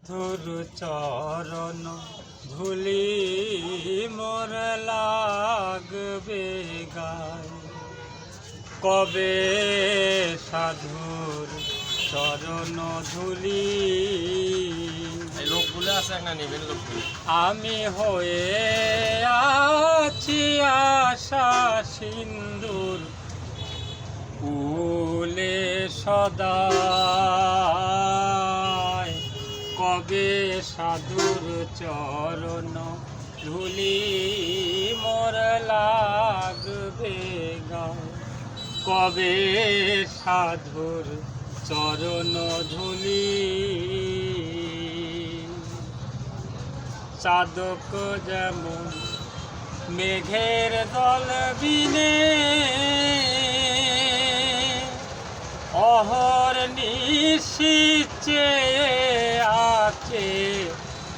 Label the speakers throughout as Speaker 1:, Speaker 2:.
Speaker 1: সাধুর চরণ ধুলি মোর লাগবে গায়। কবে সাধুর চরণ ধুলি
Speaker 2: লোকগুলো আছে না নেবেন লোকগুলো
Speaker 1: আমি হয়ে আছি আশা সিন্দুর কুলে সদা। কবে সাধুর চরণ ধুলি মোর লাগবে গায়। কবে সাধুর চরণ ধুলি চাদক যেমন মেঘের দল বিনে অহর নিশিচে আছে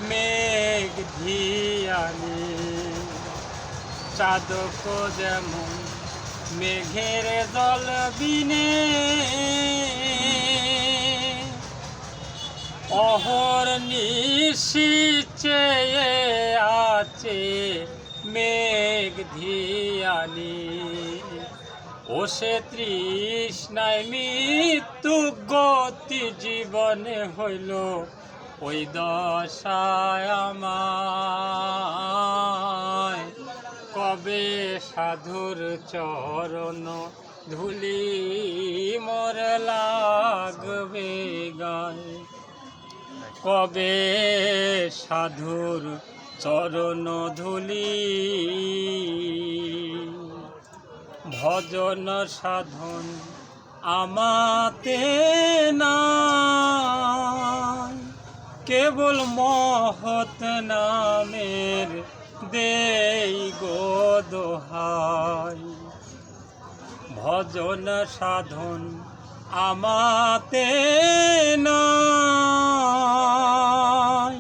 Speaker 1: মেঘ ধিয়ানি। চাদক যেমন মেঘের দল বিনে অহর নিশিচে আছে মেঘ ধিয়ানি। ও সে তৃষ্ণায় মৃত্যু গতি জীবনে হইল ওই দশায় আমায়। কবে সাধুর চরণ ধুলি মোর লাগবে গায়। কবে সাধুর চরণ ধুলি ভজন সাধন আমাতে নাই কেবল মহৎ নামের দেই গো দোহাই। ভজন সাধন আমাতে নাই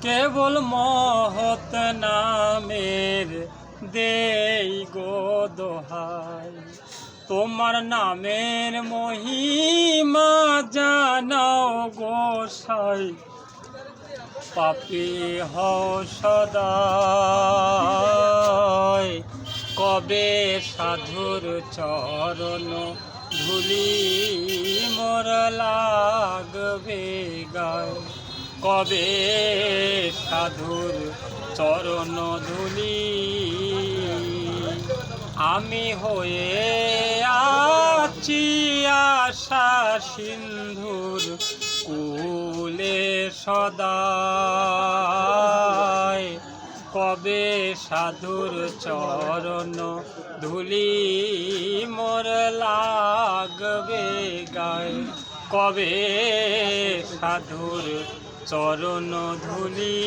Speaker 1: কেবল মহৎ নামের দেই গো দোহাই। তোমার নামের মহিমা জানাও গোসাই পাপী হও সদাই। কবে সাধুর চরণ ধুলি মোর লাগবে গায়। কবে সাধুর চরণ ধুলি আমি হয়ে আছি আশা সিন্ধুর কুলে সদায়। কবে সাধুর চরণ ধুলি মোর লাগবে গায়। কবে সাধুর চরণ ধুলি।